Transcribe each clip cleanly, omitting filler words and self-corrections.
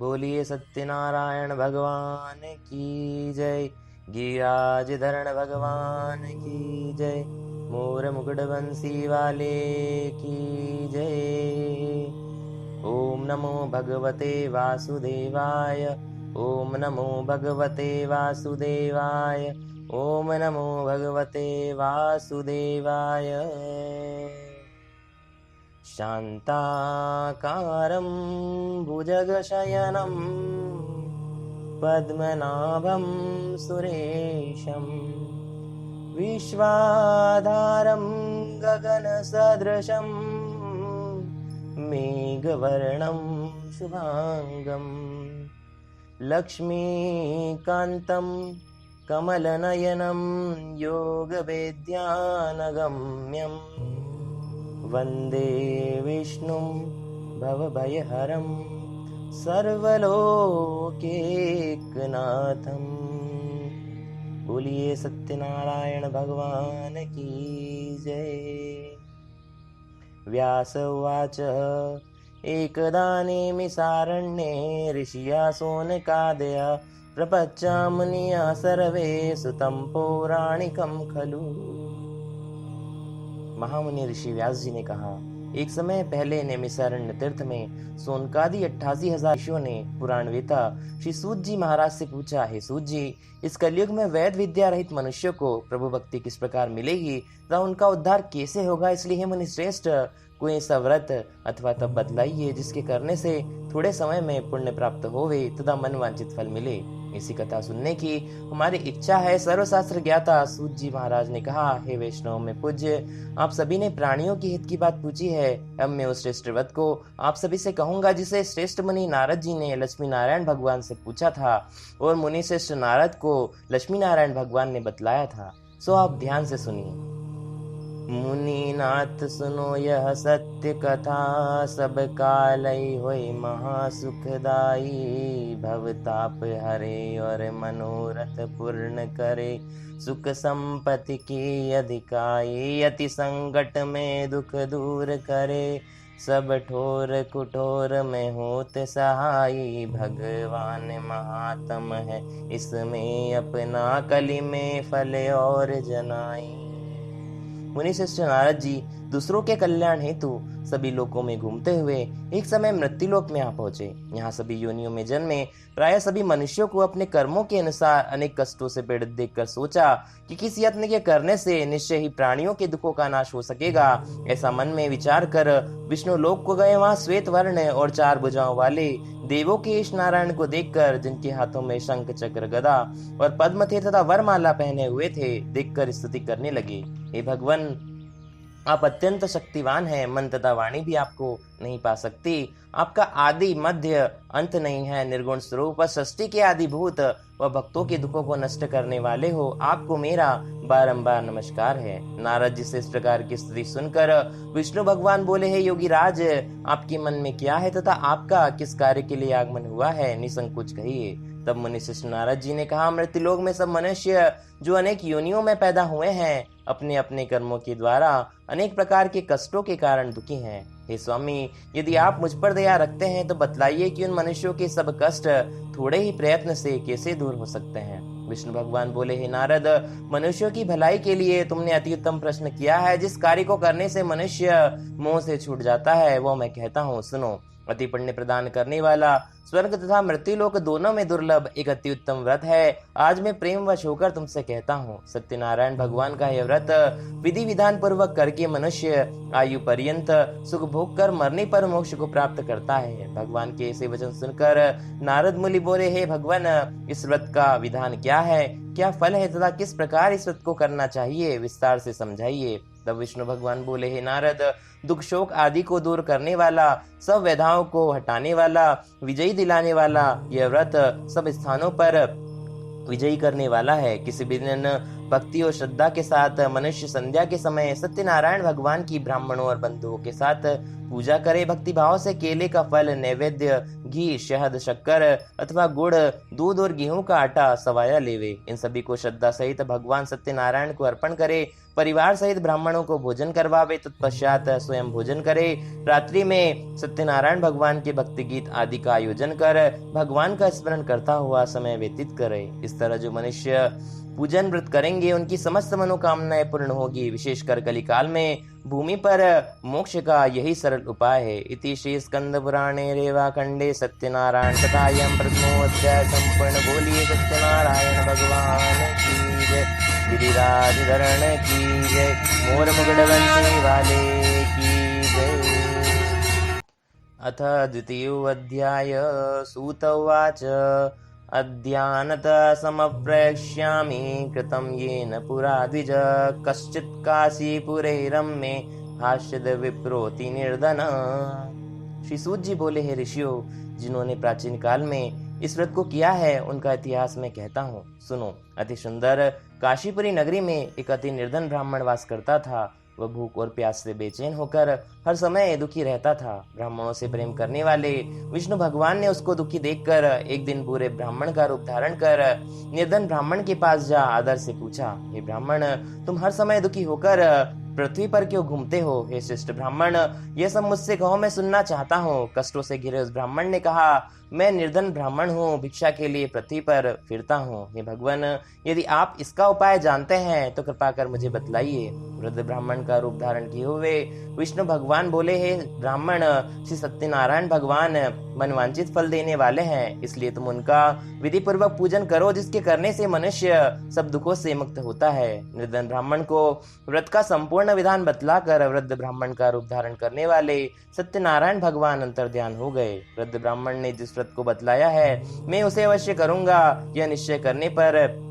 बोलिए सत्यनारायण भगवान की जय। गिरिराज भगवान की जय। मोर मुकुट बंसी वाले की जय। ओम नमो भगवते वासुदेवाय। ओम नमो भगवते वासुदेवाय। ओम नमो भगवते वासुदेवाय। शान्ताकारं भुजगशयनं पद्मनाभं सुरेशं विश्वाधारं गगनसदृशं मेघवर्णं शुभांगं लक्ष्मीकान्तं कमलनयनं योगवेद्यानगम्यम् वन्दे विष्णुं भवभयहरं सर्वलोकैकनाथं। बोलिए सत्यनारायण भगवान की जय। व्यास उवाच एकदा नेमिषारण्ये ऋषिया शौनकादय प्रपच्चा मुनिया सर्वे सुतं पौराणिकं खलु। महामुनि ऋषि व्यास जी ने कहा, एक समय पहले नैमिषारण्य तीर्थ में सोनकादि 88,000 ऋषियों ने पुराणवेता श्री सूत जी महाराज से पूछा, हे सूत जी, इस कलयुग में वैद विद्या रहित मनुष्य को प्रभु भक्ति किस प्रकार मिलेगी तथा उनका उद्धार कैसे होगा। इसलिए हे मुनि श्रेष्ठ, कोई ऐसा व्रत अथवा तप बतलाइए जिसके करने से थोड़े समय में पुण्य प्राप्त होवे तथा मन वांछित फल मिले। इसी कथा सुनने की हमारी इच्छा है। सर्वशास्त्र ज्ञाता सूत जी महाराज ने कहा, हे वैष्णव में पूज्य, आप सभी ने प्राणियों की हित की बात पूछी है। अब मैं उस श्रेष्ठ व्रत को आप सभी से कहूंगा जिसे श्रेष्ठ मुनि नारद जी ने लक्ष्मी नारायण भगवान से पूछा था और मुनि श्रेष्ठ नारद को लक्ष्मी नारायण भगवान ने बतलाया था। सो आप ध्यान से सुनिए। मुनिनाथ सुनो यह सत्य कथा, सब कालई होय महासुखदाई। भवताप हरे और मनोरथ पूर्ण करे, सुख संपत्ति की अधिकाई। अति संकट में दुख दूर करे, सब ठोर कुठोर में होत सहाई। भगवान महात्म है इसमें अपना, कली में फल और जनाई। मुनि श्रेष्ठ नारद जी दूसरों के कल्याण हेतु सभी लोकों में घूमते हुए एक समय मृत्युलोक में आ पहुंचे। यहाँ सभी योनियों में जन्मे प्राय सभी मनुष्यों को अपने कर्मों के अनुसार अनेक कष्टों से पीड़ित देखकर सोचा कि किस यत्न के करने से निश्चय ही प्राणियों के दुखों का नाश हो सकेगा। ऐसा मन में विचार कर विष्णु लोक को गए। वहां श्वेत वर्ण और 4 भुजाओं वाले देवों के ईश नारायण को देखकर, जिनके हाथों में शंख चक्र गदा और पद्म थे तथा वरमाला पहने हुए थे, देखकर स्तुति करने लगे। हे भगवान, आप अत्यंत शक्तिवान हैं, मन तथा वाणी भी आपको नहीं पा सकती। आपका आदि मध्य अंत नहीं है। निर्गुण स्वरूप सृष्टि के आदिभूत व भक्तों के दुखों को नष्ट करने वाले हो। आपको मेरा बारंबार नमस्कार है। नारद जी से इस प्रकार की स्तुति सुनकर विष्णु भगवान बोले, हे योगी राज, आपके मन में क्या है तथा आपका किस कार्य के लिए आगमन हुआ है, निसंकोच कहिए। तब मुनि श्रेष्ठ नारद जी ने कहा, मृत्युलोक में सब मनुष्य जो अनेक योनियों में पैदा हुए हैं, अपने अपने कर्मों के द्वारा अनेक प्रकार के कष्टों के कारण दुखी हैं। हे स्वामी, यदि आप मुझ पर दया रखते हैं तो बतलाइए कि उन मनुष्यों के सब कष्ट थोड़े ही प्रयत्न से कैसे दूर हो सकते हैं। विष्णु भगवान बोले, हे नारद, मनुष्यों की भलाई के लिए तुमने अति उत्तम प्रश्न किया है। जिस कार्य को करने से मनुष्य मोह से छूट जाता है वो मैं कहता हूँ, सुनो। अति पुण्य प्रदान करने वाला, स्वर्ग तथा मृत्युलोक दोनों में दुर्लभ एक अति उत्तम व्रत है। आज मैं प्रेमवश होकर तुमसे कहता हूँ। सत्यनारायण भगवान का यह व्रत विधि विधान पूर्वक करके मनुष्य आयु पर्यंत सुख भोग कर मरने पर मोक्ष को प्राप्त करता है। भगवान के ऐसे वचन सुनकर नारद मुनि बोले, हे भगवान, इस व्रत का विधान क्या है, क्या फल है तथा किस प्रकार इस व्रत को करना चाहिए, विस्तार से समझाइए। तब विष्णु भगवान बोले, हे नारद, दुख शोक आदि को दूर करने वाला, सब व्यधाओं को हटाने वाला, विजयी दिलाने वाला यह व्रत सब स्थानों पर विजयी करने वाला है। किसी भी दिन भक्ति और श्रद्धा के साथ मनुष्य संध्या के समय सत्यनारायण भगवान की ब्राह्मणों और बंधुओं के साथ पूजा करे भक्ति भाव से केले का फल, नैवेद्य, घी, शहद, शक्कर अथवा गुड़, दूध और गेहूं का आटा सवाया लेवे। इन सभी को श्रद्धा सहित भगवान सत्यनारायण को अर्पण करे। परिवार सहित ब्राह्मणों को भोजन करवावे। तत्पश्चात स्वयं भोजन करे। रात्रि में सत्यनारायण भगवान के भक्ति गीत आदि का आयोजन कर भगवान का स्मरण करता हुआ समय व्यतीत करे। इस तरह जो मनुष्य पूजन व्रत करेंगे उनकी समस्त मनोकामनाएं पूर्ण होगी। विशेषकर कलिकाल में भूमि पर मोक्ष का यही सरल उपाय है। इति श्री स्कंद पुराणे रेवाखंडे सत्यनारायण कथायां प्रथमोऽध्याय संपूर्ण। बोलिए सत्यनारायण भगवान की जय। गिरिराज धरण की जय। मोर मुकुट बंसी वाले की जय। अथ द्वितीयोऽध्याय। सूत उवाच अद्यानतः समप्रेक्ष्यामि कृतं येन पुरा द्विज। कश्चित् काशीपुरे रम्ये हास्यद विप्रोति निर्धन। श्री सूत जी बोले, हे ऋषियों, जिन्होंने प्राचीन काल में इस व्रत को किया है उनका इतिहास मैं कहता हूँ, सुनो। अति सुंदर काशीपुरी नगरी में एक अति निर्धन ब्राह्मण वास करता था। वह भूख और प्यास से बेचैन होकर हर समय दुखी रहता था। ब्राह्मणों से प्रेम करने वाले विष्णु भगवान ने उसको दुखी देखकर एक दिन पूरे ब्राह्मण का रूप धारण कर निर्धन ब्राह्मण के पास जा आदर से पूछा, हे ब्राह्मण, तुम हर समय दुखी होकर पृथ्वी पर क्यों घूमते हो? हे श्रेष्ठ ब्राह्मण, यह सब मुझसे कहो, मैं सुनना चाहता हूँ। कष्टों से घिरे उस ब्राह्मण ने कहा, मैं निर्धन ब्राह्मण हूँ, भिक्षा के लिए पृथ्वी पर फिरता हूँ। हे भगवान, यदि आप इसका उपाय जानते हैं तो कृपा कर मुझे बतलाइए। वृद्ध ब्राह्मण का रूप धारण किए हुए विष्णु भगवान बोले, हे ब्राह्मण, श्री सत्यनारायण भगवान मनवांचित फल देने वाले हैं, इसलिए तुम उनका विधि पूर्वक पूजन करो, जिसके करने से मनुष्य सब दुखों से मुक्त होता है। निर्धन ब्राह्मण को व्रत का संपूर्ण विधान बतलाकर वृद्ध ब्राह्मण का रूप धारण करने वाले सत्यनारायण भगवान अंतर्ध्यान हो गए। वृद्ध ब्राह्मण ने जिस व्रत को बतलाया है मैं उसे अवश्य करूंगा, यह निश्चय करने पर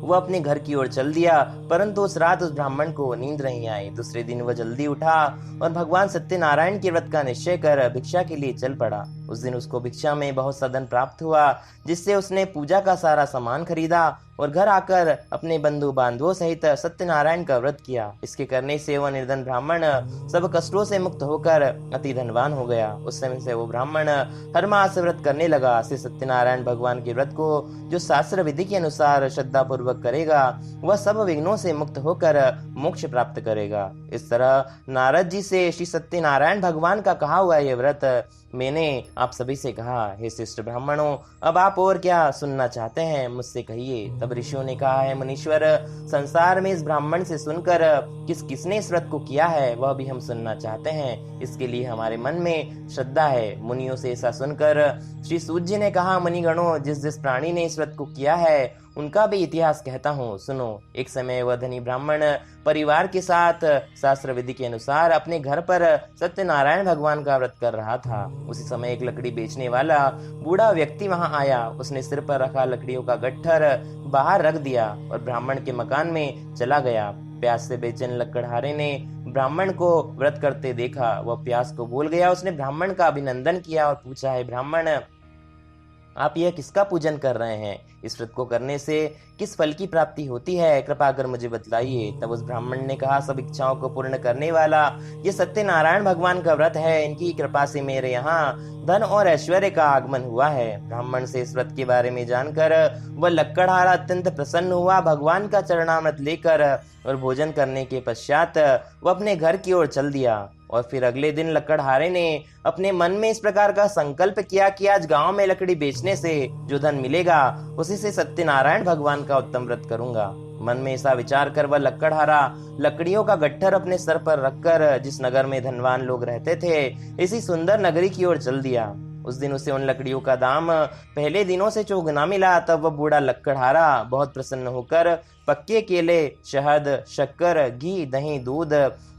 वह अपने घर की ओर चल दिया। परंतु उस रात उस ब्राह्मण को नींद नहीं आई। दूसरे दिन वह जल्दी उठा और भगवान सत्यनारायण के व्रत का निश्चय कर भिक्षा के लिए चल पड़ा। उस दिन उसको भिक्षा में बहुत सा धन प्राप्त हुआ, जिससे उसने पूजा का सारा सामान खरीदा और घर आकर अपने बंधु बांधवों सहित सत्यनारायण का व्रत किया। इसके करने से वह निर्धन ब्राह्मण सब कष्टों से मुक्त होकर अति धनवान हो गया। उस समय से वो ब्राह्मण हर मास व्रत करने लगा। श्री सत्यनारायण भगवान के व्रत को जो शास्त्र विधि के अनुसार श्रद्धा पूर्वक करेगा वह सब विघ्नों से मुक्त होकर मोक्ष प्राप्त करेगा। इस तरह नारद जी से श्री सत्यनारायण भगवान का कहा हुआ यह व्रत मैंने आप सभी से कहा। हे श्रेष्ठ ब्राह्मणों, अब आप और क्या सुनना चाहते हैं, मुझसे कहिए। तब ऋषियों ने कहा, है मुनीश्वर, संसार में इस ब्राह्मण से सुनकर किसने इस व्रत को किया है वह भी हम सुनना चाहते हैं। इसके लिए हमारे मन में श्रद्धा है। मुनियों से ऐसा सुनकर श्री सूत जी ने कहा, मुनिगणों, जिस प्राणी ने इस व्रत को किया है उनका भी इतिहास कहता हूँ, सुनो। एक समय वह धनी ब्राह्मण परिवार के साथ शास्त्र विधि के अनुसार अपने घर पर सत्यनारायण भगवान का व्रत कर रहा था। उसी समय एक लकड़ी बेचने वाला बूढ़ा व्यक्ति वहां आया। उसने सिर पर रखा लकड़ियों का गट्ठर बाहर रख दिया और ब्राह्मण के मकान में चला गया। प्यास से बेचैन लकड़हारे ने ब्राह्मण को व्रत करते देखा। वह प्यास को भूल गया। उसने ब्राह्मण का अभिनंदन किया और पूछा, है ब्राह्मण, आप यह किसका पूजन कर रहे हैं? इस व्रत को करने से किस फल की प्राप्ति होती है, कृपा कर मुझे बतलाइए। तब उस ब्राह्मण ने कहा, सब इच्छाओं को पूर्ण करने वाला ये सत्यनारायण भगवान का व्रत है। इनकी कृपा से मेरे यहाँ धन और ऐश्वर्य का आगमन हुआ है। ब्राह्मण से इस व्रत के बारे में जानकर वह लक्कड़हारा अत्यंत प्रसन्न हुआ। भगवान का चरणामृत लेकर और भोजन करने के पश्चात वह अपने घर की ओर चल दिया। और फिर अगले दिन लकड़हारे ने अपने मन में इस प्रकार का संकल्प किया कि आज गांव में लकड़ी बेचने से जो धन मिलेगा उसी से सत्यनारायण भगवान का उत्तम व्रत करूंगा। मन में ऐसा विचार कर वह लकड़हारा लकड़ियों का गट्ठर अपने सर पर रखकर जिस नगर में धनवान लोग रहते थे इसी सुंदर नगरी की ओर चल दिया। उस दिन उसे उन लकड़ियों का दाम पहले दिनों से चौगुना मिला। तब वह बूढ़ा लकड़हारा बहुत प्रसन्न होकर पक्के केले, शहद, शक्कर, घी, दही, दूध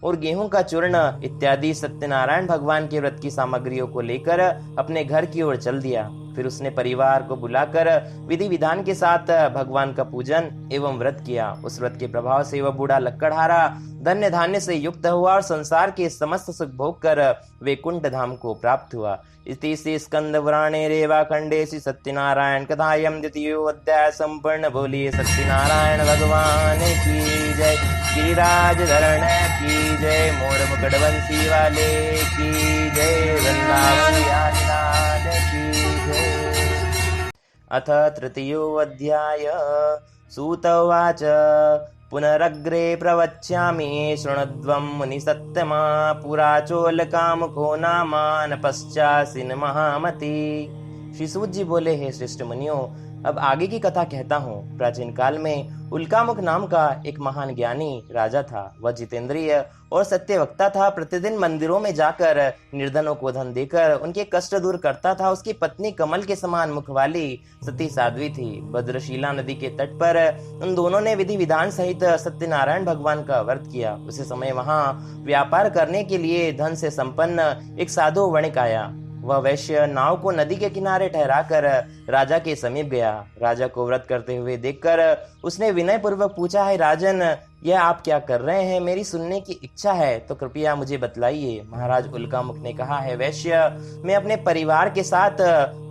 और गेहूं का चूर्ण इत्यादि सत्यनारायण भगवान के व्रत की सामग्रियों को लेकर अपने घर की ओर चल दिया। फिर उसने परिवार को बुलाकर विधि विधान के साथ भगवान का पूजन एवं व्रत किया। उस व्रत के प्रभाव से वह बूढ़ा लक्कड़हारा धन्य धान्य से युक्त हुआ और संसार के समस्त सुख भोग कर वैकुंठ धाम को प्राप्त हुआ। इति श्री स्कंद पुराणे रेवाखंडे श्री सत्यनारायण कथायं द्वितीयो अध्याय संपूर्ण। बोलिए सत्यनारायण भगवान की जय, गिरिराज धरण की जय, मोर मुकुट बंसी वाले की जय, वृंदावन बिहारी लाल की जय। अथ तृतीयो अध्याय। सूत उवाच पुनरग्रे प्रवक्ष्यामि शृणुध्वं मुनिसत्तमा, पुरा चोलकामुखो नामान पश्चासीन महामति। श्री सूत जी बोले, हे श्रेष्ठ मुनियों, अब आगे की कथा कहता हूँ। प्राचीन काल में उल्कामुख नाम का एक महान ज्ञानी राजा था। वह जितेंद्रिय और सत्यवक्ता था। प्रतिदिन मंदिरों में जाकर निर्धनों को धन देकर उनके कष्ट दूर करता था। उसकी पत्नी कमल के समान मुख वाली सती साध्वी थी। भद्रशीला नदी के तट पर उन दोनों ने विधि विधान सहित सत्यनारायण भगवान का व्रत किया। उसी समय वहां व्यापार करने के लिए धन से संपन्न एक साधु वणिक आया। वह वैश्य नाव को नदी के किनारे ठहराकर राजा के समीप गया। राजा को व्रत करते हुए देखकर उसने विनय पूर्वक पूछा, है राजन, यह आप क्या कर रहे हैं? मेरी सुनने की इच्छा है तो कृपया मुझे बतलाइए। महाराज उल्कामुख ने कहा, है वैश्य, मैं अपने परिवार के साथ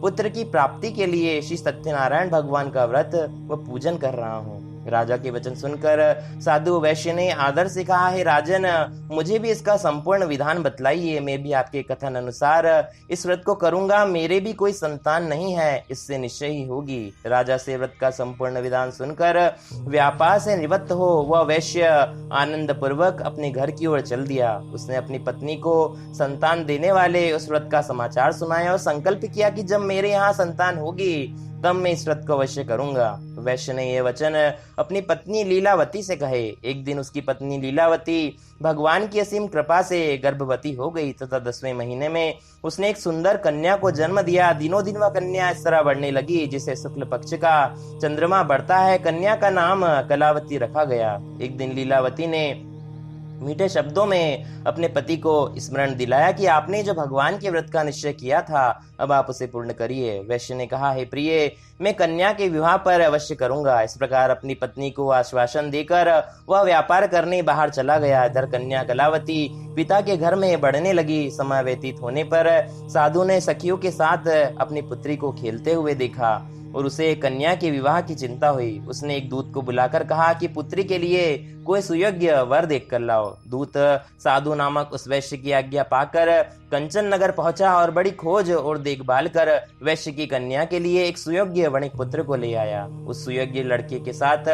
पुत्र की प्राप्ति के लिए श्री सत्यनारायण भगवान का व्रत व पूजन कर रहा हूँ। राजा के वचन सुनकर साधु वैश्य ने आदर से कहा, है राजन, मुझे भी इसका संपूर्ण विधान बतलाइए। मैं भी आपके कथन अनुसार इस व्रत को करूंगा। मेरे भी कोई संतान नहीं है, इससे निश्चय ही होगी। राजा से व्रत का संपूर्ण विधान सुनकर व्यापार से निवृत्त हो वह वैश्य आनंद पूर्वक अपने घर की ओर चल दिया। उसने अपनी पत्नी को संतान देने वाले उस व्रत का समाचार सुनाया और संकल्प किया कि जब मेरे यहाँ संतान होगी तब मैं इस व्रत को अवश्य करूंगा। वैश्य ने यह वचन अपनी पत्नी लीलावती से कहे। एक दिन उसकी पत्नी लीलावती भगवान की असीम कृपा से गर्भवती हो गई तथा 10वें महीने में उसने एक सुंदर कन्या को जन्म दिया। दिनों दिन वह कन्या इस तरह बढ़ने लगी जिसे शुक्ल पक्ष का चंद्रमा बढ़ता है। कन्या का नाम कलावती रखा गया। एक दिन लीलावती ने मीठे शब्दों में अपने पति को स्मरण दिलाया कि आपने जो भगवान के व्रत का निश्चय किया था अब आप उसे पूर्ण करिए। वैश्य ने कहा, हे प्रिय, मैं कन्या के विवाह पर अवश्य करूंगा। इस प्रकार अपनी पत्नी को आश्वासन देकर वह व्यापार करने बाहर चला गया। इधर कन्या कलावती पिता के घर में बढ़ने लगी। समय व्यतीत होने पर साधु ने सखियों के साथ अपनी पुत्री को खेलते हुए देखा और उसे कन्या के विवाह की चिंता हुई। उसने एक दूत को बुलाकर कहा कि पुत्री के लिए कोई सुयोग्य वर देख कर लाओ। दूत साधु नामक उस वैश्य की आज्ञा पाकर कंचन नगर पहुंचा और बड़ी खोज और देखभाल कर वैश्य की कन्या के लिए एक सुयोग्य वणिक पुत्र को ले आया। उस सुयोग्य लड़के के साथ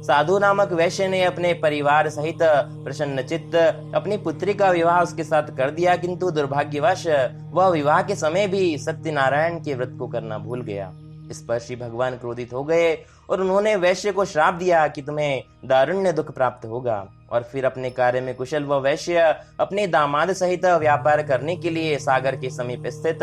साधु नामक वैश्य ने अपने परिवार सहित प्रसन्नचित्त अपनी पुत्री का विवाह उसके साथ कर दिया, किंतु दुर्भाग्यवश वह विवाह के समय भी सत्यनारायण के व्रत को करना भूल गया। इस पर श्री भगवान क्रोधित हो गए और उन्होंने वैश्य को श्राप दिया कि तुम्हें दारुण्य दुख प्राप्त होगा। और फिर अपने कार्य में कुशल वह वैश्य अपने दामाद सहित व्यापार करने के लिए सागर के समीप स्थित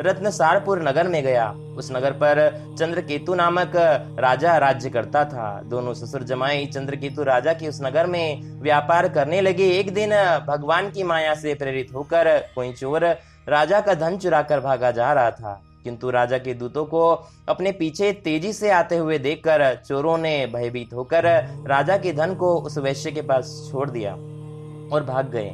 रत्नसारपुर नगर में गया। उस नगर पर चंद्रकेतु नामक राजा राज्य करता था। दोनों ससुर जमाई चंद्रकेतु राजा के उस नगर में व्यापार करने लगे। एक दिन भगवान की माया से प्रेरित होकर कोई चोर राजा का धन चुरा कर भागा जा रहा था, किंतु राजा के दूतों को अपने पीछे तेजी से आते हुए देखकर चोरों ने भयभीत होकर राजा के धन को उस वैश्य के पास छोड़ दिया और भाग गए।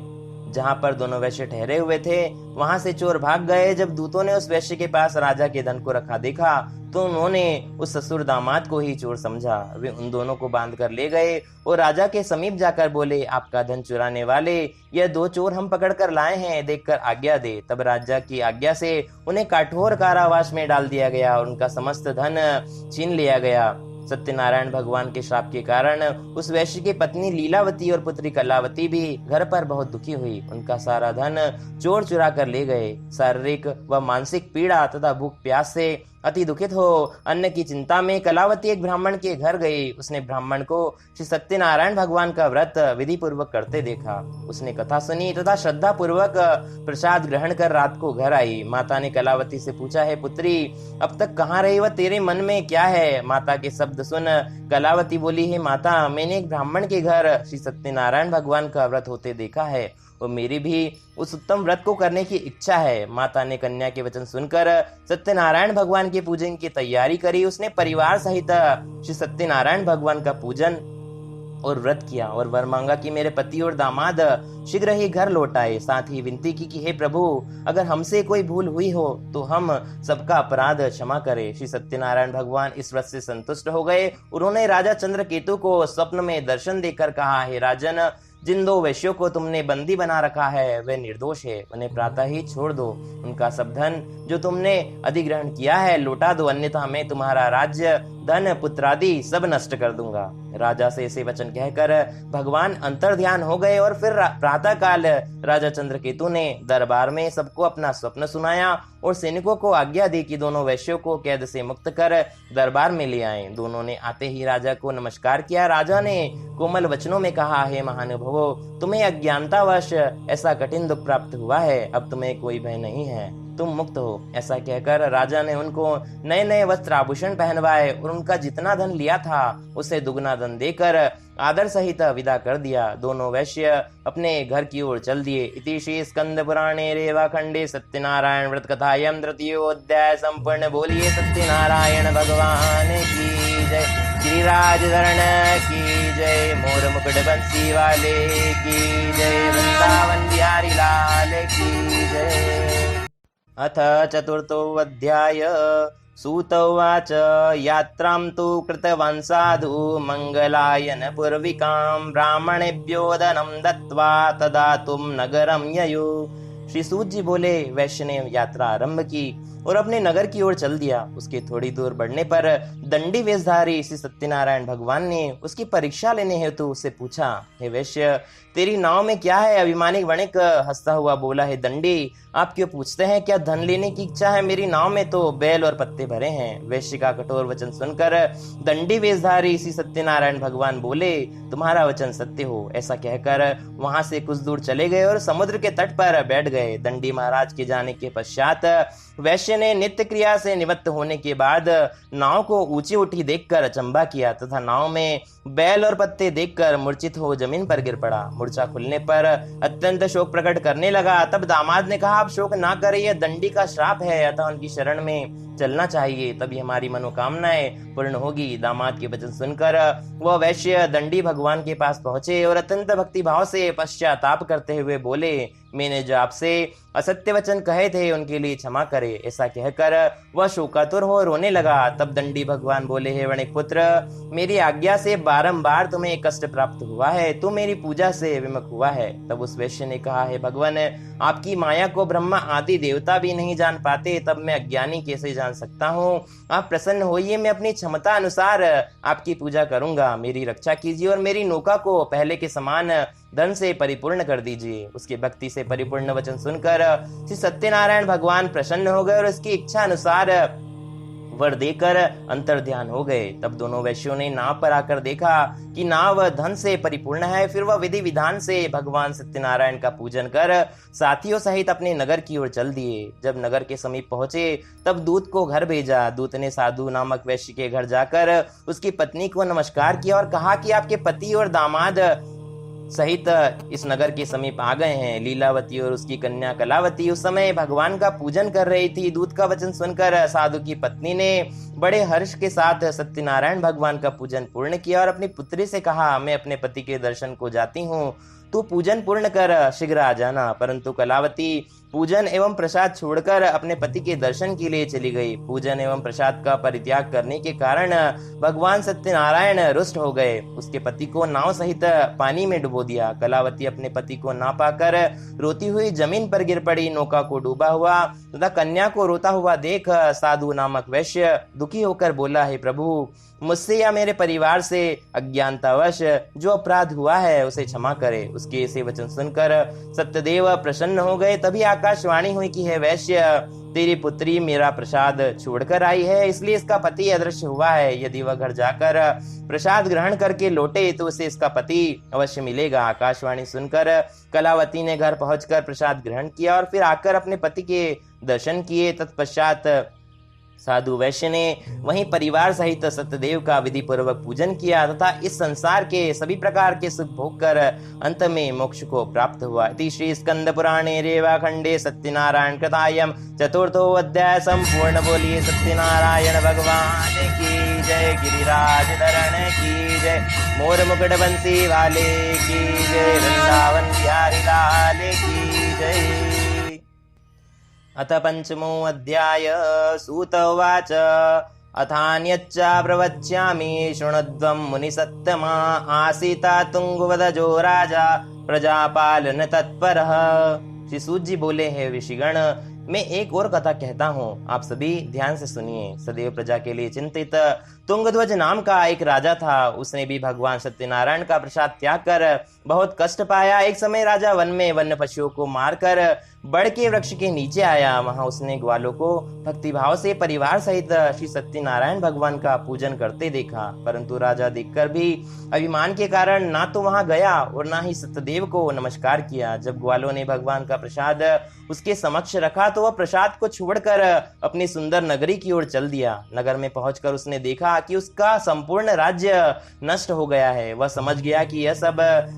जहां पर दोनों वैश्य ठहरे हुए थे वहां से चोर भाग गए। जब दूतों ने उस वैश्य के पास राजा के धन को रखा देखा तो उन्होंने उस ससुर दामाद को ही चोर समझा। वे उन दोनों को बांध कर ले गए और राजा के समीप जाकर बोले, आपका धन चुराने वाले यह 2 चोर हम पकड़ कर लाए हैं, देखकर आज्ञा दे। तब राजा की आज्ञा से उन्हें कठोर कारावास में डाल दिया गया और उनका समस्त धन छीन लिया गया। सत्यनारायण भगवान के श्राप के कारण उस वैश्य की पत्नी लीलावती और पुत्री कलावती भी घर पर बहुत दुखी हुई। उनका सारा धन चोर चुरा कर ले गए। शारीरिक व मानसिक पीड़ा तथा भूख प्यास से अति दुखित हो अन्न की चिंता में कलावती एक ब्राह्मण के घर गई। उसने ब्राह्मण को श्री सत्यनारायण भगवान का व्रत विधि पूर्वक करते देखा। उसने कथा सुनी तथा श्रद्धा पूर्वक प्रसाद ग्रहण कर रात को घर आई। माता ने कलावती से पूछा, है पुत्री, अब तक कहाँ रही व तेरे मन में क्या है? माता के शब्द सुन कलावती बोली, है माता, मैंने एक ब्राह्मण के घर श्री सत्यनारायण भगवान का व्रत होते देखा है और मेरी भी उस उत्तम व्रत को करने की इच्छा है। माता ने कन्या के वचन सुनकर सत्यनारायण भगवान के पूजन की तैयारी करी। उसने परिवार सहित श्री सत्यनारायण भगवान का पूजन और व्रत किया और वर मांगा कि मेरे पति और दामाद शीघ्र ही घर लौट आए। साथ ही विनती की कि हे प्रभु, अगर हमसे कोई भूल हुई हो तो हम सबका अपराध क्षमा करें। श्री सत्यनारायण भगवान इस व्रत से संतुष्ट हो गए। उन्होंने राजा चंद्रकेतु को स्वप्न में दर्शन देकर कहा, हे राजन, जिन 2 वैश्यों को तुमने बंदी बना रखा है वे निर्दोष है, उन्हें प्रातः ही छोड़ दो। उनका सब धन जो तुमने अधिग्रहण किया है लौटा दो, अन्यथा मैं तुम्हारा राज्य, धन, पुत्रादि सब नष्ट कर दूंगा। राजा से ऐसे वचन कहकर भगवान अंतर ध्यान हो गए और फिर प्रातः काल राजा चंद्रकेतु ने दरबार में सबको अपना स्वप्न सुनाया और सैनिकों को आज्ञा दी कि दोनों वैश्यों को कैद से मुक्त कर दरबार में ले आए। दोनों ने आते ही राजा को नमस्कार किया। राजा ने कोमल वचनों में कहा, हे महानुभावो, तुम्हें अज्ञानतावश ऐसा कठिन दुख प्राप्त हुआ है, अब तुम्हें कोई भय नहीं है, तुम मुक्त हो। ऐसा कहकर राजा ने उनको नए नए वस्त्र आभूषण पहनवाए और उनका जितना धन लिया था उसे दुगना धन देकर आदर सहित विदा कर दिया। दोनों वैश्य अपने घर की ओर चल दिए। इति श्री स्कंद पुराणे रेवाखंडे सत्यनारायण व्रत कथायं तृतीयोऽध्याय संपूर्ण। बोलिए सत्यनारायण भगवान की जय, गिरिराज धरण की जय, मोर मुकुट बंसी वाले की जय, वृंदावन बिहारी लाल की जय। अथ चतुर्थोऽध्याय। सूत उवाच, यात्रां तु कृतवान् साधु मंगलायन पूर्विकां, ब्राह्मणेभ्यो धनं दत्त्वा तदातुं नगरं ययु। श्री सूत जी बोले, वैश्य ने यात्रा आरंभ की और अपने नगर की ओर चल दिया। उसके थोड़ी दूर बढ़ने पर दंडी वेशधारी श्री सत्यनारायण भगवान ने उसकी परीक्षा लेने हेतु उससे पूछा, हे वैश्य, तेरी नाव में क्या है? अभिमानी वणिक हंसता हुआ बोला, हे दंडी, आप क्यों पूछते हैं? क्या धन लेने की इच्छा है? मेरी नाव में तो बैल और पत्ते भरे हैं। वैश्य का कठोर वचन सुनकर दंडी वेशधारी श्री सत्यनारायण भगवान बोले, तुम्हारा वचन सत्य हो। ऐसा कहकर वहां से कुछ दूर चले गए और समुद्र के तट पर बैठ गए। दंडी महाराज के जाने के पश्चात वैश्य ने नित्य क्रिया से निवृत्त होने के बाद नाव को ऊंची उठी देखकर अचंभा किया तथा नाव में बैल और पत्ते देखकर मूर्छित हो जमीन पर गिर पड़ा। मूर्छा खुलने पर अत्यंत शोक प्रकट करने लगा। तब दामाद ने कहा, आप शोक ना करें, यह दंडी का श्राप है, अतः उनकी शरण में चलना चाहिए, तभी हमारी मनोकामनाएं पूर्ण होगी। दामाद के वचन सुनकर वह वैश्य दंडी भगवान के पास पहुंचे और अत्यंत भक्ति भाव से पश्चाताप करते हुए बोले, मैंने जो आपसे असत्य वचन कहे थे उनके लिए क्षमा करे। ऐसा कहकर वह शोकातुर हो रोने लगा। तब दंडी भगवान बोले, हे वणिक पुत्र, मेरी आज्ञा से बारंबार तुम्हें कष्ट प्राप्त हुआ है, तू मेरी पूजा से विमुख हुआ है। तब उस वैश्य ने कहा, हे भगवान, आपकी माया को ब्रह्मा आदि देवता भी नहीं जान पाते, तब मैं अज्ञानी कैसे जान सकता हूँ? आप प्रसन्न होइए, मैं अपनी क्षमता अनुसार आपकी पूजा करूंगा। मेरी रक्षा कीजिए और मेरी नौका को पहले के समान धन से परिपूर्ण कर दीजिए। उसके भक्ति से परिपूर्ण वचन सुनकर श्री सत्यनारायण भगवान प्रसन्न हो गए और उसकी इच्छा अनुसार वर देकर अंतर ध्यान हो गए। तब दोनों वैश्यों ने नाव पर आकर देखा कि नाव धन से परिपूर्ण है। फिर वह विधि विधान से भगवान सत्यनारायण का पूजन कर साथियों सहित अपने नगर की ओर चल दिए। जब नगर के समीप पहुंचे तब दूत को घर भेजा। दूत ने साधु नामक वैश्य के घर जाकर उसकी पत्नी को नमस्कार किया और कहा कि आपके पति और दामाद सहित इस नगर के समीप आ गए हैं। लीलावती और उसकी कन्या कलावती उस समय भगवान का पूजन कर रही थी। दूत का वचन सुनकर साधु की पत्नी ने बड़े हर्ष के साथ सत्यनारायण भगवान का पूजन पूर्ण किया और अपनी पुत्री से कहा, मैं अपने पति के दर्शन को जाती हूँ, तू पूजन पूर्ण कर शीघ्र आ जाना। परंतु कलावती पूजन एवं प्रसाद छोड़कर अपने पति के दर्शन के लिए चली गई। पूजन एवं प्रसाद का परित्याग करने के कारण भगवान सत्यनारायण रुष्ट हो गए। उसके पति को नाव सहित पानी में डुबो दिया। कलावती अपने पति को ना पाकर रोती हुई जमीन पर गिर पड़ी। नौका को डूबा हुआ तथा कन्या को रोता हुआ देख साधु नामक वैश्य दुखी होकर बोला, हे प्रभु, मुझसे या मेरे परिवार से अज्ञानतावश जो अपराध हुआ है उसे क्षमा करे। उसके ऐसे वचन सुनकर सत्यदेव प्रसन्न हो गए। तभी आकाशवाणी हुई कि हे वैश्य, तेरी पुत्री मेरा प्रसाद छोड़कर आई है, इसलिए इसका पति अदृश्य हुआ है। यदि वह घर जाकर प्रसाद ग्रहण करके लौटे तो उसे इसका पति अवश्य मिलेगा। आकाशवाणी सुनकर कलावती ने घर पहुंचकर प्रसाद ग्रहण किया और फिर आकर अपने पति के दर्शन किए। तत्पश्चात साधु वैश्य ने वहीं परिवार सहित सत्यदेव का विधि पूर्वक पूजन किया तथा इस संसार के सभी प्रकार के सुख भोग कर अंत में मोक्ष को प्राप्त हुआ। इति श्री स्कंद पुराणे रेवाखंडे सत्यनारायण कृतायम चतुर्थो अध्याय संपूर्ण। बोलिए सत्यनारायण भगवान की जय, गिरिराज धरण की जय, मोर मुकुट बंसी वाले की जय, वृंदावन बिहारी लाल की जय। अथ पंचमो अध्याय। सूत उवाच अथान्यच्च प्रवच्यामि शृणुध्वं मुनिसत्तमा आसीता तुंगवदजो राजा प्रजापालन तत्परः। श्री सूत जी बोले, हैं ऋषिगण, मैं एक और कथा कहता हूँ, आप सभी ध्यान से सुनिए। सदैव प्रजा के लिए चिंतित तुंगध्वज नाम का एक राजा था। उसने भी भगवान सत्यनारायण का प्रसाद त्याग कर बहुत कष्ट पाया। एक समय राजा वन में वन्य पशुओं को मारकर बड़ के वृक्ष के नीचे आया। वहां उसने ग्वालों को भक्तिभाव से परिवार सहित श्री सत्यनारायण भगवान का पूजन करते देखा, परंतु राजा देखकर भी अभिमान के कारण ना तो वहां गया और ना ही सत्यदेव को नमस्कार किया। जब ग्वालों ने भगवान का प्रसाद उसके समक्ष रखा तो वह प्रसाद को छोड़कर अपनी सुंदर नगरी की ओर चल दिया। नगर में पहुंचकर उसने देखा कि उसका संपूर्ण राज्य नष्ट हो गया है। वह समझ गया कि यह सब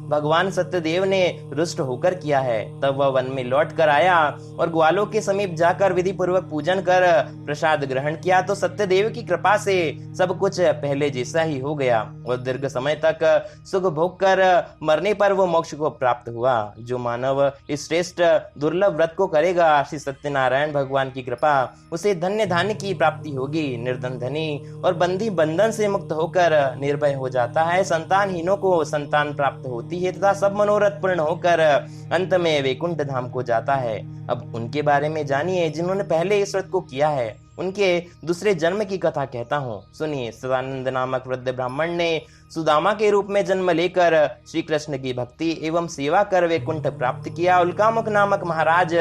भगवान सत्यदेव ने रुष्ट होकर किया है। तब वह वन में लौट कर आया और ग्वालों के समीप जाकर विधि पूर्वक पूजन कर प्रसाद ग्रहण किया तो सत्यदेव की कृपा से सब कुछ पहले जैसा ही हो गया और दीर्घ समय तक सुख भोग कर मरने पर वो मोक्ष को प्राप्त हुआ। जो मानव इस श्रेष्ठ दुर्लभ व्रत को करेगा, श्री सत्यनारायण भगवान की कृपा उसे धन्य धान्य की प्राप्ति होगी। निर्धन धनी और बंदी बंधन से मुक्त होकर निर्भय हो जाता है। संतानहीनों को संतान प्राप्त होती है तथा सब मनोरथ पूर्ण होकर अंत में वैकुंठ धाम को जाता है। अब उनके बारे में जानिए जिन्होंने पहले इस व्रत को किया है। उनके दूसरे जन्म की कथा कहता हूँ, सुनिए। सदानंद नामक वृद्ध ब्राह्मण ने सुदामा के रूप में जन्म लेकर श्री कृष्ण की भक्ति एवं सेवा कर वैकुंठ प्राप्त किया। उल्कामुख नामक महाराज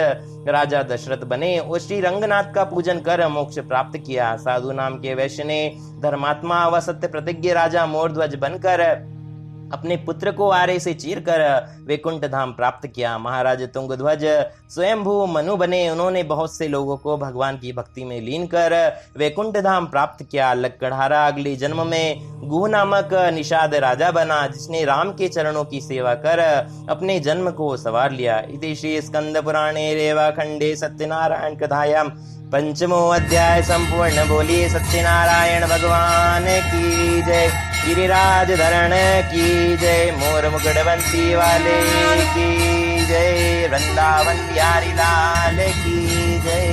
राजा दशरथ बने और श्री रंगनाथ का पूजन कर मोक्ष प्राप्त किया। साधु नाम के वैश्य ने धर्मात्मा व सत्य प्रतिज्ञ राजा मोरध्वज बनकर अपने पुत्र को आरे से चीर कर वैकुंठ धाम प्राप्त किया। महाराज तुंगध्वज स्वयंभू मनु बने। उन्होंने बहुत से लोगों को भगवान की भक्ति में लीन कर वैकुंठ धाम प्राप्त किया। लक्कड़हारा अगले जन्म में गुह नामक निषाद राजा बना, जिसने राम के चरणों की सेवा कर अपने जन्म को सवार लिया। इति श्री स्कंद पुराणे रेवाखंडे सत्यनारायण कथायाम पंचमो अध्याय संपूर्ण। बोलिए सत्यनारायण भगवान की जय, गिरिराज धरण की जय, मोर मुकुट बंसी वाले की जय, वृंदावन बिहारी लाल की जय।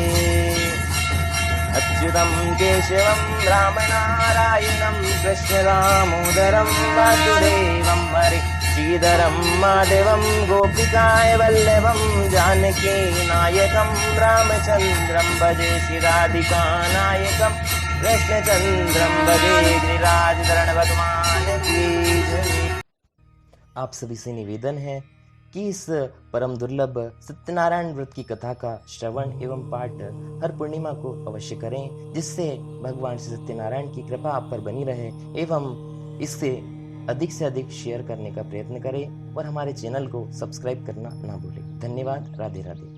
अच्युतम केशवम राम नारायणम कृष्ण दामोदरम वासुदेवम हरे श्रीधरम माधवम गोपिकाय वल्लभम जानकी नायकम रामचंद्रम भजे श्री राधिका नायकम कृष्णचंद्रम भजे गिरिराज धरण भगवान की जय। आप सभी से निवेदन है कि इस परम दुर्लभ सत्यनारायण व्रत की कथा का श्रवण एवं पाठ हर पूर्णिमा को अवश्य करें, जिससे भगवान श्री सत्यनारायण की कृपा आप पर बनी रहे एवं इससे अधिक से अधिक शेयर करने का प्रयत्न करें और हमारे चैनल को सब्सक्राइब करना ना भूलें। धन्यवाद। राधे राधे।